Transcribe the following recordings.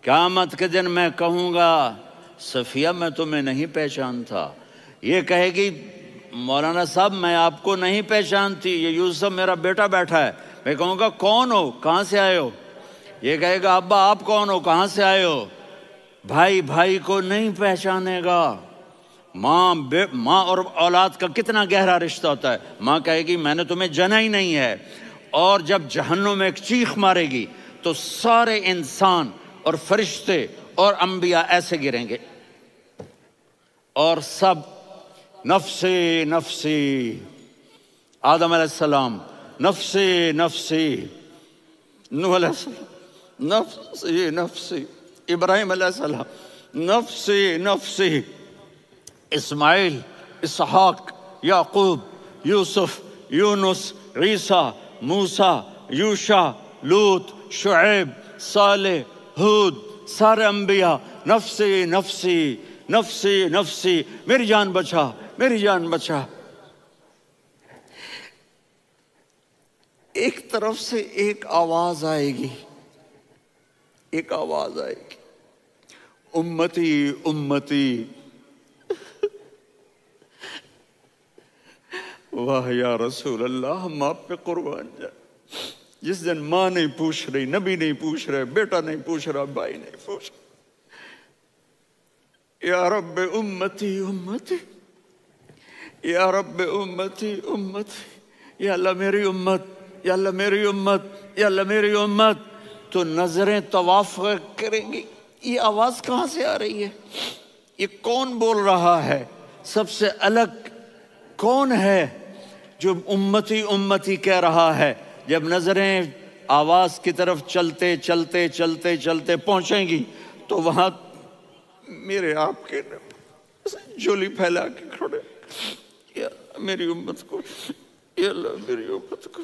قیامت کے دن میں کہوں گا صفیہ میں تمہیں نہیں پہچانتا، یہ کہے گی مولانا صاحب میں آپ کو نہیں پہچانتی، یہ یوسف میرا بیٹا بیٹھا ہے۔ میں کہوں گا کون ہو، کہاں سے آئے ہو؟ یہ کہے گا ابا آپ کون ہو، کہاں سے آئے ہو؟ بھائی بھائی کو نہیں پہچانے گا۔ ماں اور اولاد کا کتنا گہرا رشتہ ہوتا ہے۔ ماں کہے گی میں نے تمہیں جنا ہی نہیں ہے، اور جب جہنم میں ایک چیخ مارے گی تو سارے انسان اور فرشتے اور انبیاء ایسے گریں گے، اور سب نفسی نفسی، آدم علیہ السلام نفسی نفسی، نوح علیہ السلام نفسی نفسی، ابراہیم علیہ السلام نفسی نفسی، اسماعیل، اسحاق، یعقوب، یوسف، یونس، عیسیٰ، موسیٰ، یوشع، لوط، شعیب، صالح، ہود، سارے انبیاء نفسی نفسی نفسی نفسی، میری جان بچا میری جان بچا۔ ایک طرف سے ایک آواز آئے گی، ایک آواز آئے گی، امتی امتی۔ واہ یا رسول اللہ، ہم آپ پہ قربان جائیں۔ جس دن ماں نہیں پوچھ رہی، نبی نہیں پوچھ رہے، بیٹا نہیں پوچھ رہا، بھائی نہیں پوچھ رہا، یا رب امتی امتی، یا رب امتی امتی، یا اللہ میری امت، یا اللہ میری امت، یا اللہ میری امت، تو نظریں طواف کریں گی۔ یہ آواز کہاں سے آ رہی ہے؟ یہ کون بول رہا ہے؟ سب سے الگ کون ہے جو امتی امتی کہہ رہا ہے؟ جب نظریں آواز کی طرف چلتے چلتے چلتے چلتے پہنچیں گی تو وہاں میرے آپ کے جھولی پھیلا کے کھڑے، یا اللہ میری امت کو، یا اللہ میری امت کو۔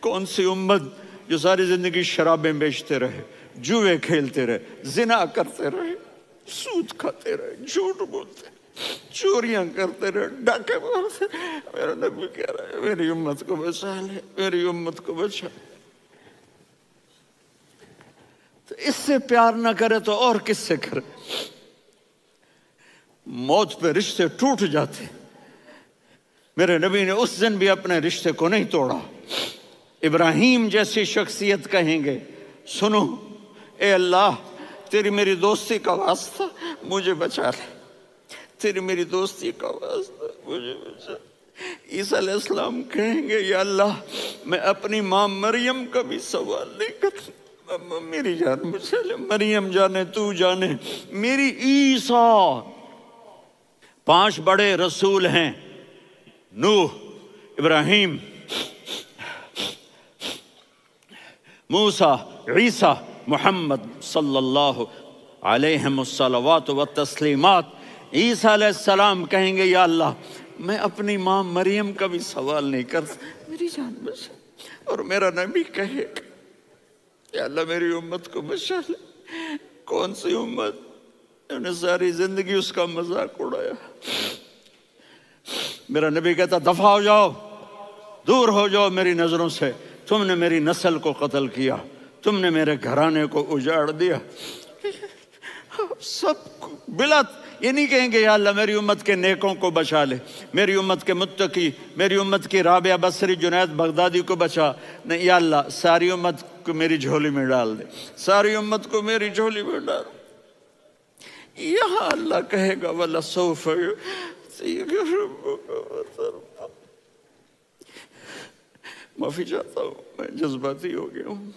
کون سی امت جو ساری زندگی شرابیں بیچتے رہے، جوئے کھیلتے رہے، زنا کرتے رہے، سود کھاتے رہے، جھوٹ بولتے رہے، چوریاں کرتے رہے، ڈاکے مارتے رہے۔ میرا نبی کہہ رہا ہے میری امت کو بچا لے، میری امت کو بچا۔ تو اس سے پیار نہ کرے تو اور کس سے کرے؟ موت پہ رشتے ٹوٹ جاتے، میرے نبی نے اس دن بھی اپنے رشتے کو نہیں توڑا۔ ابراہیم جیسی شخصیت کہیں گے سنو اے اللہ تیری میری دوستی کا واسطہ مجھے بچا لے، تیری میری دوستی کا واسطہ مجھے بچا۔ عیسیٰ علیہ السلام کہیں گے یا اللہ میں اپنی ماں مریم کا بھی سوال نہیں کرتا، میری جان بچا لے، مریم جانے تو جانے میری عیسیٰ۔ 5 بڑے رسول ہیں، نوح، ابراہیم، موسیٰ، عیسیٰ، محمد صلی اللہ علیہ الصلوات والتسلیمات۔ عیسیٰ علیہ السلام کہیں گے یا اللہ میں اپنی ماں مریم کا بھی سوال نہیں کرتا، میری جان بچا۔ اور میرا نبی کہے یا اللہ میری امت کو بچا لے۔ کون سی امت انہوں نے ساری زندگی اس کا مذاق اڑایا؟ میرا نبی کہتا دفع ہو جاؤ، دور ہو جاؤ میری نظروں سے، تم نے میری نسل کو قتل کیا، تم نے میرے گھرانے کو اجاڑ دیا۔ سب بلا یہ نہیں کہیں گے یا اللہ میری امت کے نیکوں کو بچا لے، میری امت کے متقی، میری امت کی رابعہ بصری، جنید بغدادی کو بچا، نہیں یا اللہ ساری امت کو میری جھولی میں ڈال دے، ساری امت کو میری جھولی میں ڈال۔ یہاں اللہ کہے گا وَلَسَوْفَ يُعْطِيكَ رَبُّكَ فَتَرْضَىٰ۔ معافی چاہتا ہوں میں جذباتی ہو گیا ہوں۔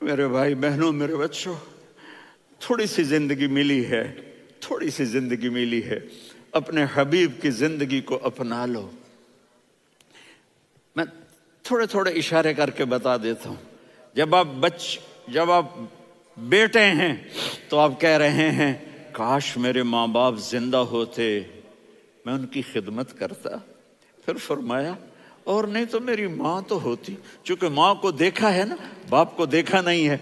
میرے بھائی بہنوں، میرے بچوں، تھوڑی سی زندگی ملی ہے، تھوڑی سی زندگی ملی ہے، اپنے حبیب کی زندگی کو اپنا لو۔ میں تھوڑے تھوڑے اشارے کر کے بتا دیتا ہوں۔ جب آپ بیٹے ہیں تو آپ کہہ رہے ہیں کاش میرے ماں باپ زندہ ہوتے، میں ان کی خدمت کرتا۔ پھر فرمایا اور نہیں تو میری ماں تو ہوتی، چونکہ ماں کو دیکھا ہے نا، باپ کو دیکھا نہیں ہے،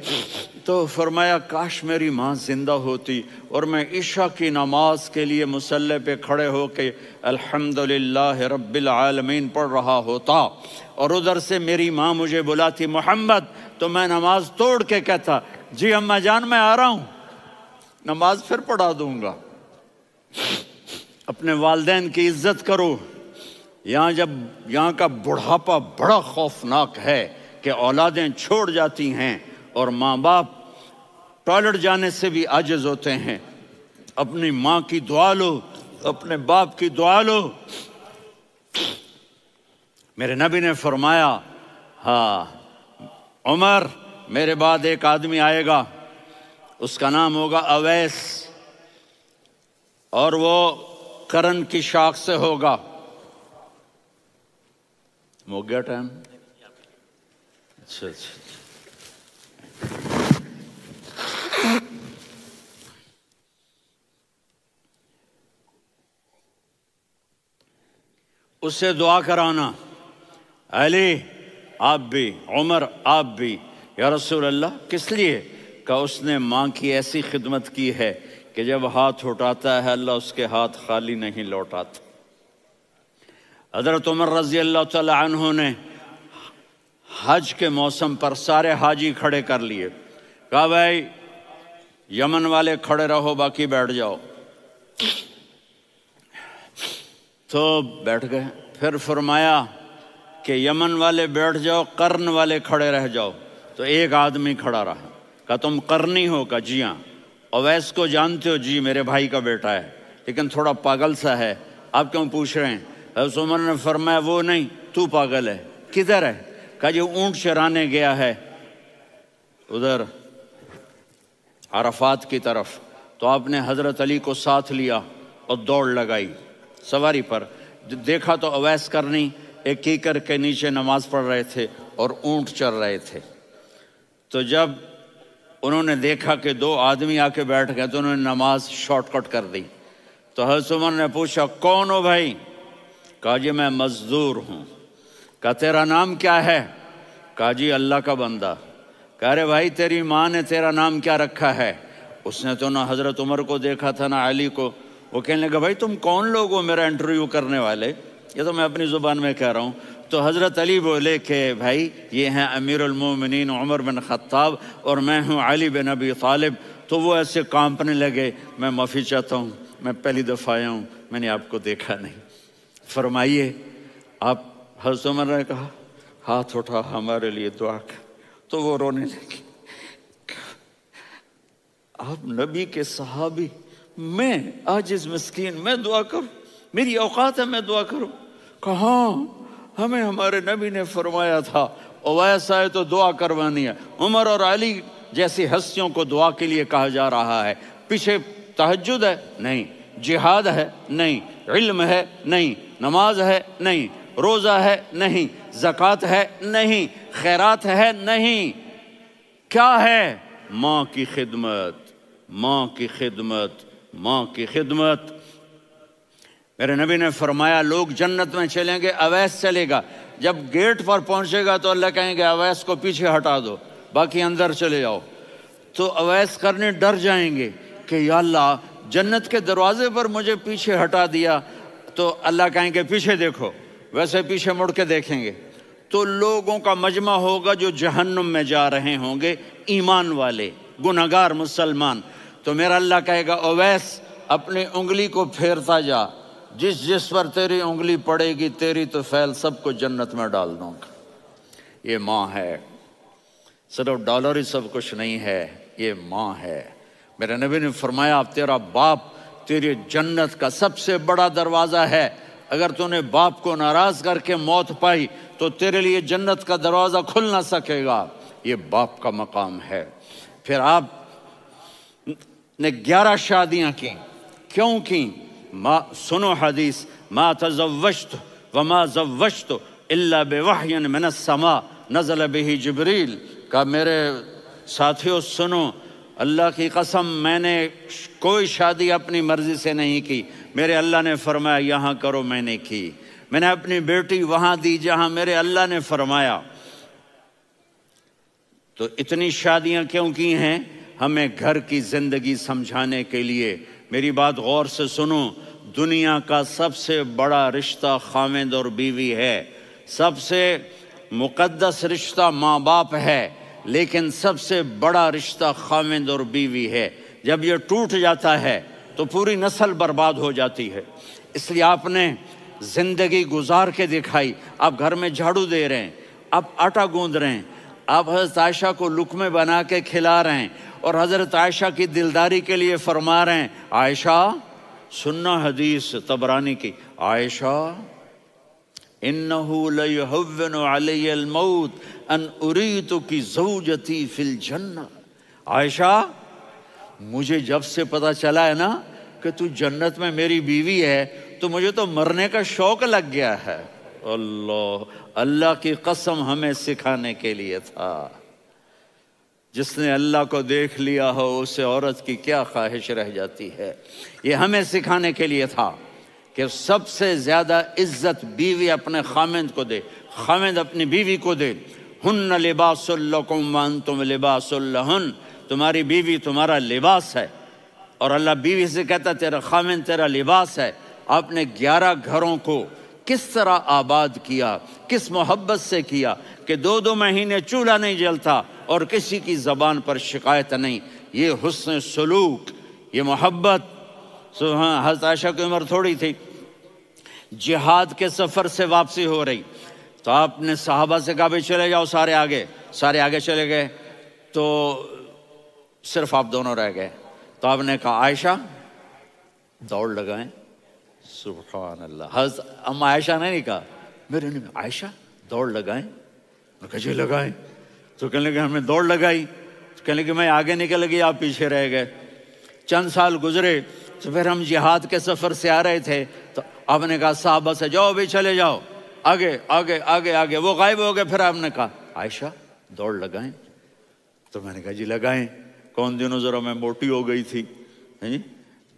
تو فرمایا کاش میری ماں زندہ ہوتی اور میں عشاء کی نماز کے لیے مصلی پہ کھڑے ہو کے الحمدللہ رب العالمین پڑھ رہا ہوتا اور ادھر سے میری ماں مجھے بلاتی محمد، تو میں نماز توڑ کے کہتا جی اماں جان میں آ رہا ہوں، نماز پھر پڑھا دوں گا۔ اپنے والدین کی عزت کرو۔ یہاں کا بڑھاپا بڑا خوفناک ہے کہ اولادیں چھوڑ جاتی ہیں اور ماں باپ ٹوائلٹ جانے سے بھی عاجز ہوتے ہیں۔ اپنی ماں کی دعا لو، اپنے باپ کی دعا لو۔ میرے نبی نے فرمایا ہاں عمر میرے بعد ایک آدمی آئے گا، اس کا نام ہوگا اویس، اور وہ کرن کی شاخ سے ہوگا۔ ہو گیا ٹائم؟ اچھا اس سے دعا کرانا، علی آپ بھی، عمر آپ بھی۔ یا رسول اللہ کس لیے؟ کہ اس نے ماں کی ایسی خدمت کی ہے کہ جب ہاتھ اٹھاتا ہے اللہ اس کے ہاتھ خالی نہیں لوٹاتا۔ حضرت عمر رضی اللہ تعالی عنہ نے حج کے موسم پر سارے حاجی کھڑے کر لیے، کہا بھائی یمن والے کھڑے رہو باقی بیٹھ جاؤ، تو بیٹھ گئے۔ پھر فرمایا کہ یمن والے بیٹھ جاؤ، قرن والے کھڑے رہ جاؤ، تو ایک آدمی کھڑا رہا۔ کہا تم قرنی ہو؟ کہا جی ہاں۔ اویس کو جانتے ہو؟ جی میرے بھائی کا بیٹا ہے لیکن تھوڑا پاگل سا ہے، آپ کیوں پوچھ رہے ہیں؟ حضرت عمر نے فرمایا وہ نہیں، تو پاگل ہے۔ کدھر ہے؟ کہا جی اونٹ چرانے گیا ہے ادھر عرفات کی طرف۔ تو آپ نے حضرت علی کو ساتھ لیا اور دوڑ لگائی سواری پر۔ دیکھا تو اویس کرنی ایک کیکر کے نیچے نماز پڑھ رہے تھے اور اونٹ چر رہے تھے۔ تو جب انہوں نے دیکھا کہ دو آدمی آ کے بیٹھ گئے تو انہوں نے نماز شارٹ کٹ کر دی۔ تو حضرت عمر نے پوچھا کون ہو بھائی؟ کہا جی میں مزدور ہوں۔ کہا تیرا نام کیا ہے؟ کہا جی اللہ کا بندہ۔ کہا ارے بھائی تیری ماں نے تیرا نام کیا رکھا ہے؟ اس نے تو نہ حضرت عمر کو دیکھا تھا نہ علی کو۔ وہ کہنے لگا بھائی تم کون لوگ ہو میرا انٹرویو کرنے والے؟ یہ تو میں اپنی زبان میں کہہ رہا ہوں۔ تو حضرت علی بولے کہ بھائی یہ ہیں امیر المومنین عمر بن خطاب اور میں ہوں علی بن ابی طالب۔ تو وہ ایسے کانپنے لگے، میں معافی چاہتا ہوں، میں پہلی دفعہ آیا ہوں، میں نے آپ کو دیکھا نہیں، فرمائیے آپ۔ حضرت عمر نے کہا ہاتھ اٹھا ہمارے لیے دعا کر۔ تو وہ رونے لگے، آپ نبی کے صحابی، میں عاجز مسکین میں دعا کروں؟ میری اوقات ہے میں دعا کروں؟ کہاں ہمیں ہمارے نبی نے فرمایا تھا اویس آئے تو دعا کروانی ہے۔ عمر اور علی جیسی ہستیوں کو دعا کے لیے کہا جا رہا ہے۔ پیچھے تہجد ہے؟ نہیں۔ جہاد ہے؟ نہیں۔ علم ہے؟ نہیں۔ نماز ہے؟ نہیں۔ روزہ ہے؟ نہیں۔ زکوٰۃ ہے؟ نہیں۔ خیرات ہے؟ نہیں۔ کیا ہے؟ ماں کی خدمت، ماں کی خدمت، ماں کی خدمت۔ میرے نبی نے فرمایا لوگ جنت میں چلیں گے، اویس چلے گا، جب گیٹ پر پہنچے گا تو اللہ کہیں گے اویس کو پیچھے ہٹا دو، باقی اندر چلے جاؤ۔ تو اویس کرنے ڈر جائیں گے کہ یا اللہ جنت کے دروازے پر مجھے پیچھے ہٹا دیا، تو اللہ کہیں گے پیچھے دیکھو، ویسے پیچھے مڑ کے دیکھیں گے تو لوگوں کا مجمع ہوگا جو جہنم میں جا رہے ہوں گے، ایمان والے، گنہگار مسلمان۔ تو میرا اللہ کہے گا اویس اپنی انگلی کو پھیرتا جا، جس پر تیری انگلی پڑے گی تیری تو فیل سب کو جنت میں ڈال دوں گا۔ یہ ماں ہے، صرف ڈالر ہی سب کچھ نہیں ہے، یہ ماں ہے۔ میرے نبی نے فرمایا اب تیرا باپ تیری جنت کا سب سے بڑا دروازہ ہے، اگر تو نے باپ کو ناراض کر کے موت پائی تو تیرے لیے جنت کا دروازہ کھل نہ سکے گا۔ یہ باپ کا مقام ہے۔ پھر آپ نے 11 شادیاں کی، کیوں کی؟ سنو حدیث، ما تزوجت وما زوجت الا بوحی من السماء نزل به جبریل۔ کہ میرے ساتھیوں سنو، اللہ کی قسم میں نے کوئی شادی اپنی مرضی سے نہیں کی، میرے اللہ نے فرمایا یہاں کرو، میں نے کی۔ میں نے اپنی بیٹی وہاں دی جہاں میرے اللہ نے فرمایا۔ تو اتنی شادیاں کیوں کی ہیں؟ ہمیں گھر کی زندگی سمجھانے کے لیے۔ میری بات غور سے سنو، دنیا کا سب سے بڑا رشتہ خاوند اور بیوی ہے، سب سے مقدس رشتہ ماں باپ ہے، لیکن سب سے بڑا رشتہ خاوند اور بیوی ہے۔ جب یہ ٹوٹ جاتا ہے تو پوری نسل برباد ہو جاتی ہے۔ اس لیے آپ نے زندگی گزار کے دکھائی۔ آپ گھر میں جھاڑو دے رہے ہیں، آپ آٹا گوندھ رہے ہیں، آپ حضرت عائشہ کو لقمے بنا کے کھلا رہے ہیں، اور حضرت عائشہ کی دلداری کے لیے فرما رہے ہیں، عائشہ سننا حدیث طبرانی کی، عائشہ انہو لیہون علی الموت ان اریتک زوجتی فی الجنہ۔ عائشہ مجھے جب سے پتا چلا ہے نا کہ تو جنت میں میری بیوی ہے تو مجھے تو مرنے کا شوق لگ گیا ہے۔ اللہ کی قسم ہمیں سکھانے کے لیے تھا۔ جس نے اللہ کو دیکھ لیا ہو اسے عورت کی کیا خواہش رہ جاتی ہے۔ یہ ہمیں سکھانے کے لیے تھا کہ سب سے زیادہ عزت بیوی اپنے خاوند کو دے، خاوند اپنی بیوی کو دے۔ ہن لباس لکم وانتم لباس لہن، تمہاری بیوی تمہارا لباس ہے، اور اللہ بیوی سے کہتا تیرا خاوند تیرا لباس ہے۔ آپ نے 11 گھروں کو کس طرح آباد کیا، کس محبت سے کیا کہ 2 مہینے چولہا نہیں جلتا اور کسی کی زبان پر شکایت نہیں۔ یہ حسن سلوک، یہ محبت۔ حضرت عائشہ کی عمر تھوڑی تھی، جہاد کے سفر سے واپسی ہو رہی، تو آپ نے صحابہ سے کہا بھائی چلے جاؤ، سارے آگے چلے گئے، تو صرف آپ دونوں رہ گئے۔ تو آپ نے کہا عائشہ دوڑ لگائیں۔ سبحان اللہ، حضرت اما عائشہ نے نہیں کہا، میرے نے عائشہ دوڑ لگائیں، میں کہا جی لگائیں۔ تو کہنے لگے ہم نے دوڑ لگائی، کہنے لگے میں آگے نکل گئی، آپ پیچھے رہ گئے۔ چند سال گزرے تو پھر ہم جہاد کے سفر سے آ رہے تھے، تو آپ نے کہا صحابہ سے جاؤ بھی چلے جاؤ، آگے آگے آگے آگے، وہ غائب ہو گئے۔ پھر آپ نے کہا عائشہ دوڑ لگائیں، تو میں نے کہا جی لگائیں۔ کون دنوں ذرا میں موٹی ہو گئی تھی،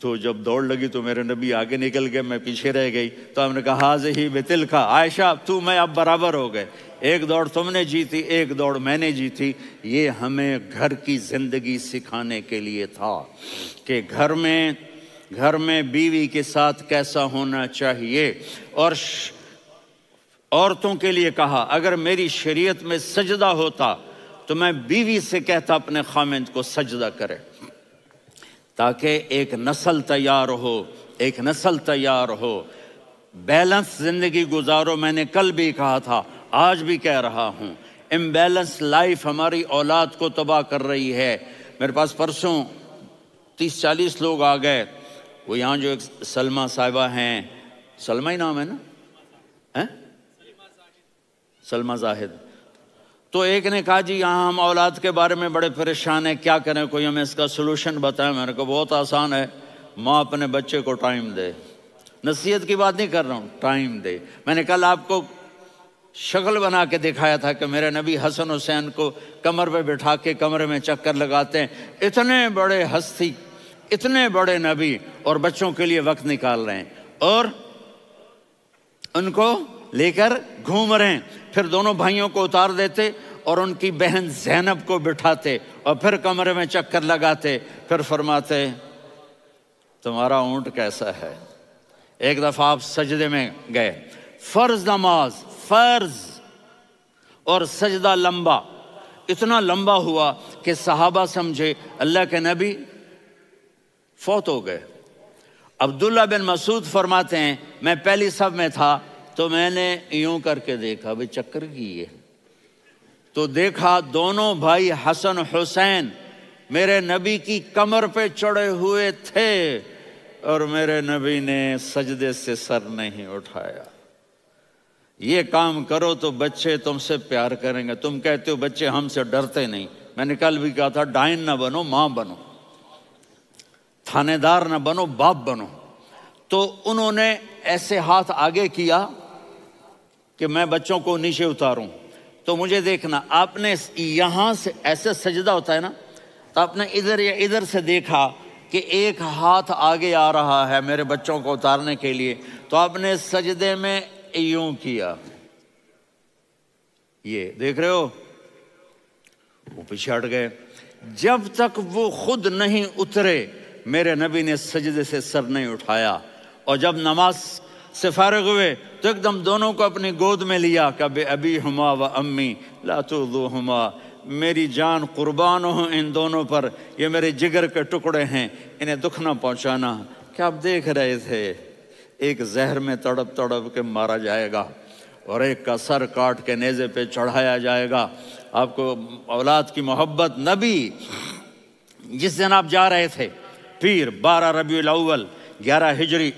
تو جب دوڑ لگی تو میرے نبی آگے نکل گئے، میں پیچھے رہ گئی۔ تو ہم نے کہا ہاذہ بتلک، عائشہ تو میں اب برابر ہو گئے، ایک دوڑ تم نے جیتی، ایک دوڑ میں نے جیتی۔ یہ ہمیں گھر کی زندگی سکھانے کے لیے تھا کہ گھر میں بیوی کے ساتھ کیسا ہونا چاہیے۔ اور عورتوں کے لیے کہا اگر میری شریعت میں سجدہ ہوتا تو میں بیوی سے کہتا اپنے خاوند کو سجدہ کرے، تاکہ ایک نسل تیار ہو، بیلنس زندگی گزارو۔ میں نے کل بھی کہا تھا، آج بھی کہہ رہا ہوں، امبیلنس لائف ہماری اولاد کو تباہ کر رہی ہے۔ میرے پاس پرسوں 30-40 لوگ آ گئے، وہ یہاں جو ایک سلمہ صاحبہ ہیں، سلمہ ہی نام ہے نا، سلمہ زاہد، تو ایک نے کہا جی یہاں ہم اولاد کے بارے میں بڑے پریشان ہیں، کیا کریں، کوئی ہمیں اس کا سلوشن بتائیں۔ میں نے کہا بہت آسان ہے، ماں اپنے بچے کو ٹائم دے، نصیحت کی بات نہیں کر رہا ہوں، ٹائم دے۔ میں نے کل آپ کو شکل بنا کے دکھایا تھا کہ میرے نبی حسن حسین کو کمر پہ بٹھا کے کمرے میں چکر لگاتے ہیں، اتنے بڑے ہستی، اتنے بڑے نبی، اور بچوں کے لیے وقت نکال رہے ہیں اور ان کو لے کر گھوم رہے ہیں۔ پھر دونوں بھائیوں کو اتار دیتے اور ان کی بہن زینب کو بٹھاتے اور پھر کمرے میں چکر لگاتے، پھر فرماتے تمہارا اونٹ کیسا ہے۔ ایک دفعہ آپ سجدے میں گئے، فرض نماز، فرض، اور سجدہ لمبا، اتنا لمبا ہوا کہ صحابہ سمجھے اللہ کے نبی فوت ہو گئے۔ عبداللہ بن مسعود فرماتے ہیں میں پہلی صف میں تھا تو میں نے یوں کر کے دیکھا، بھئی چکر کی ہے، تو دیکھا دونوں بھائی حسن حسین میرے نبی کی کمر پہ چڑھے ہوئے تھے اور میرے نبی نے سجدے سے سر نہیں اٹھایا۔ یہ کام کرو تو بچے تم سے پیار کریں گے۔ تم کہتے ہو بچے ہم سے ڈرتے نہیں، میں نے کل بھی کہا تھا ڈائن نہ بنو، ماں بنو، تھانے دار نہ بنو، باپ بنو۔ تو انہوں نے ایسے ہاتھ آگے کیا کہ میں بچوں کو نیچے اتاروں، تو مجھے دیکھنا، آپ نے یہاں سے ایسے سجدہ ہوتا ہے نا، تو آپ نے ادھر یا ادھر سے دیکھا کہ ایک ہاتھ آگے آ رہا ہے میرے بچوں کو اتارنے کے لیے، تو آپ نے سجدے میں یوں کیا، یہ دیکھ رہے ہو، وہ پیچھے ہٹ گئے۔ جب تک وہ خود نہیں اترے میرے نبی نے سجدے سے سر نہیں اٹھایا، اور جب نماز سے فارغ ہوئے تو ایک دم دونوں کو اپنی گود میں لیا کہ بے ابی ہما و امی لا تؤذوہما، میری جان قربان ہو ان دونوں پر، یہ میرے جگر کے ٹکڑے ہیں، انہیں دکھ نہ پہنچانا۔ کیا آپ دیکھ رہے تھے ایک زہر میں تڑپ تڑپ کے مارا جائے گا اور ایک کا سر کاٹ کے نیزے پہ چڑھایا جائے گا۔ آپ کو اولاد کی محبت، نبی جس دن آپ جا رہے تھے پیر 12 ربیع الاول 11 ہجری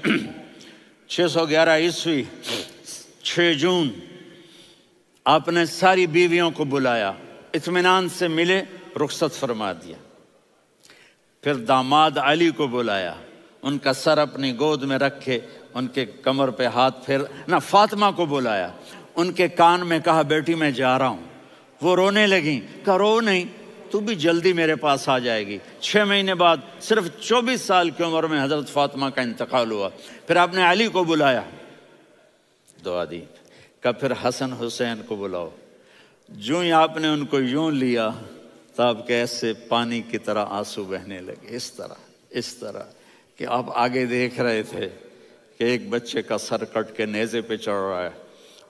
611 عیسوی 6 جون، آپ نے ساری بیویوں کو بلایا، اطمینان سے ملے، رخصت فرما دیا۔ پھر داماد علی کو بلایا، ان کا سر اپنی گود میں رکھے، ان کے کمر پہ ہاتھ پھیر نہ، فاطمہ کو بلایا، ان کے کان میں کہا بیٹی میں جا رہا ہوں۔ وہ رونے لگیں، کہا رو نہیں، تو بھی جلدی میرے پاس آ جائے گی۔ 6 مہینے بعد صرف 24 سال کی عمر میں حضرت فاطمہ کا انتقال ہوا۔ پھر آپ نے علی کو بلایا، دعا دی، کہا پھر حسن حسین کو بلاؤ۔ جو ہی آپ نے ان کو یوں لیا تو آپ کے ایسے پانی کی طرح آنسو بہنے لگے، اس طرح کہ آپ آگے دیکھ رہے تھے کہ ایک بچے کا سر کٹ کے نیزے پہ چڑھ رہا ہے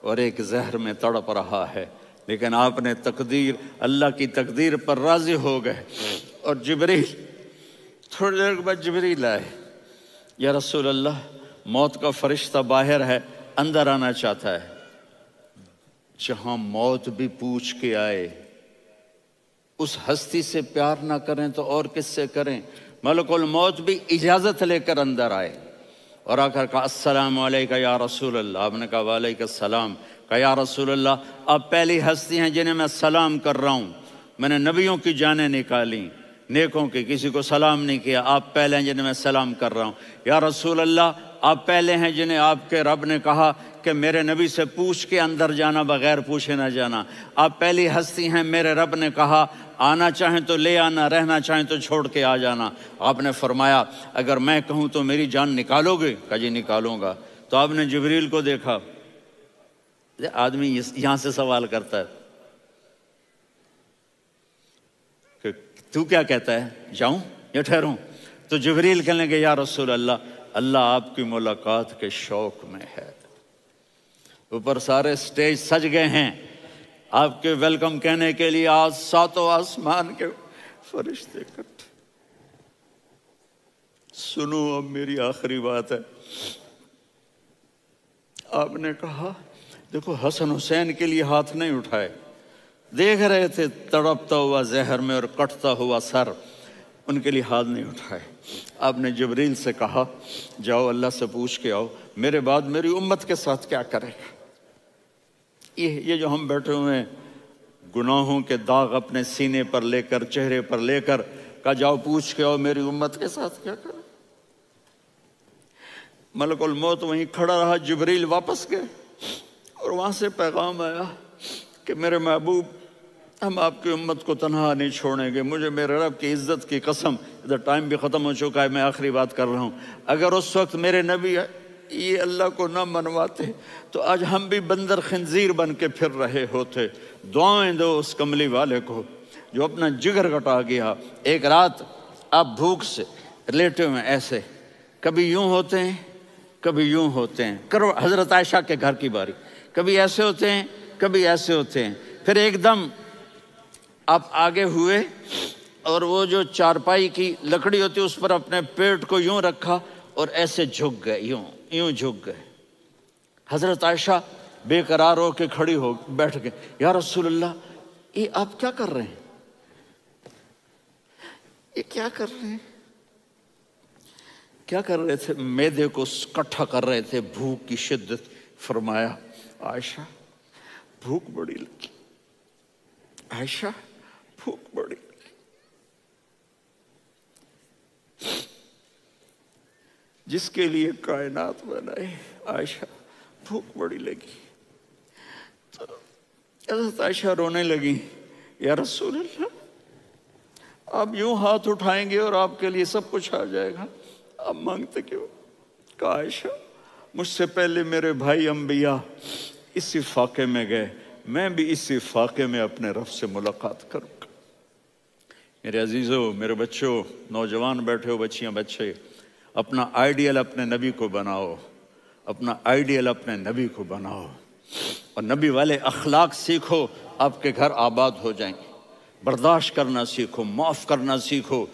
اور ایک زہر میں تڑپ رہا ہے، لیکن آپ نے تقدیر، اللہ کی تقدیر پر راضی ہو گئے۔ اور جبریل، تھوڑی دیر کے بعد جبریل آئے، یا رسول اللہ موت کا فرشتہ باہر ہے، اندر آنا چاہتا ہے۔ جہاں موت بھی پوچھ کے آئے، اس ہستی سے پیار نہ کریں تو اور کس سے کریں؟ ملک الموت بھی اجازت لے کر اندر آئے اور آ کر کہا السلام علیکہ یا رسول اللہ۔ آپ نے کہا وعلیکم السلام۔ کہا یا رسول اللہ آپ پہلی ہستی ہیں جنہیں میں سلام کر رہا ہوں، میں نے نبیوں کی جانیں نکالی، نیکوں کی، کسی کو سلام نہیں کیا، آپ پہلے ہیں جنہیں میں سلام کر رہا ہوں۔ یا رسول اللہ آپ پہلے ہیں جنہیں آپ کے رب نے کہا کہ میرے نبی سے پوچھ کے اندر جانا، بغیر پوچھے نہ جانا۔ آپ پہلی ہستی ہیں، میرے رب نے کہا آنا چاہیں تو لے آنا، رہنا چاہیں تو چھوڑ کے آ جانا۔ آپ نے فرمایا اگر میں کہوں تو میری جان نکالو گے؟ کہا جی نکالوں گا۔ تو آپ نے جبریل کو دیکھا، آدمی یہاں سے سوال کرتا ہے کہ تو کیا کہتا ہے، جاؤں یا ٹھہروں؟ تو جبریل کہنے لگے یا رسول اللہ، اللہ آپ کی ملاقات کے شوق میں ہے۔ اوپر سارے سٹیج سج گئے ہیں آپ کے ویلکم کہنے کے لیے، آج 7 آسمان کے فرشتے اکٹھے۔ سنو اب میری آخری بات ہے۔ آپ نے کہا دیکھو حسن حسین کے لیے ہاتھ نہیں اٹھائے، دیکھ رہے تھے تڑپتا ہوا زہر میں اور کٹتا ہوا سر، ان کے لیے ہاتھ نہیں اٹھائے۔ آپ نے جبریل سے کہا جاؤ اللہ سے پوچھ کے آؤ میرے بعد میری امت کے ساتھ کیا کرے گا۔ یہ جو ہم بیٹھے ہوئے ہیں گناہوں کے داغ اپنے سینے پر لے کر، چہرے پر لے کر، کہا جاؤ پوچھ کے آؤ میری امت کے ساتھ کیا کرے۔ ملک الموت وہیں کھڑا رہا، جبریل واپس گئے اور وہاں سے پیغام آیا کہ میرے محبوب ہم آپ کی امت کو تنہا نہیں چھوڑیں گے، مجھے میرے رب کی عزت کی قسم، ادھر ٹائم بھی ختم ہو چکا ہے، میں آخری بات کر رہا ہوں، اگر اس وقت میرے نبی یہ اللہ کو نہ منواتے تو آج ہم بھی بندر خنزیر بن کے پھر رہے ہوتے۔ دعائیں دو اس کملی والے کو جو اپنا جگر کٹا گیا۔ ایک رات آپ بھوک سے لیٹے ہوئے ایسے، کبھی یوں ہوتے ہیں کبھی یوں ہوتے ہیں، کرو حضرت عائشہ کے گھر کی باری، کبھی ایسے ہوتے ہیں کبھی ایسے ہوتے ہیں۔ پھر ایک دم آپ آگے ہوئے اور وہ جو چارپائی کی لکڑی ہوتی اس پر اپنے پیٹ کو یوں رکھا اور ایسے جھک گئے، یوں جھک گئے۔ حضرت عائشہ بے قرار ہو کے کھڑی ہو بیٹھ گئے، یا رسول اللہ یہ آپ کیا کر رہے ہیں، یہ کیا کر رہے ہیں؟ کیا کر رہے تھے؟ معدے کو کٹھا کر رہے تھے، بھوک کی شدت۔ فرمایا عائشہ بھوک بڑی لگی، عائشہ بھوک بڑی لگی۔ جس کے لیے کائنات بنائے، عائشہ بھوک بڑی لگی۔ تو حضرت عائشہ رونے لگی، یا رسول اللہ آپ یوں ہاتھ اٹھائیں گے اور آپ کے لیے سب کچھ آ جائے گا، آپ مانگتے کیوں؟ کہا عائشہ مجھ سے پہلے میرے بھائی انبیاء اسی فاقے میں گئے، میں بھی اسی فاقے میں اپنے رب سے ملاقات کروں گا۔ میرے عزیزوں، میرے بچوں، نوجوان بیٹھے ہو، بچیاں بچے، اپنا آئیڈیل اپنے نبی کو بناؤ، اپنا آئیڈیل اپنے نبی کو بناؤ، اور نبی والے اخلاق سیکھو، آپ کے گھر آباد ہو جائیں گے۔ برداشت کرنا سیکھو، معاف کرنا سیکھو،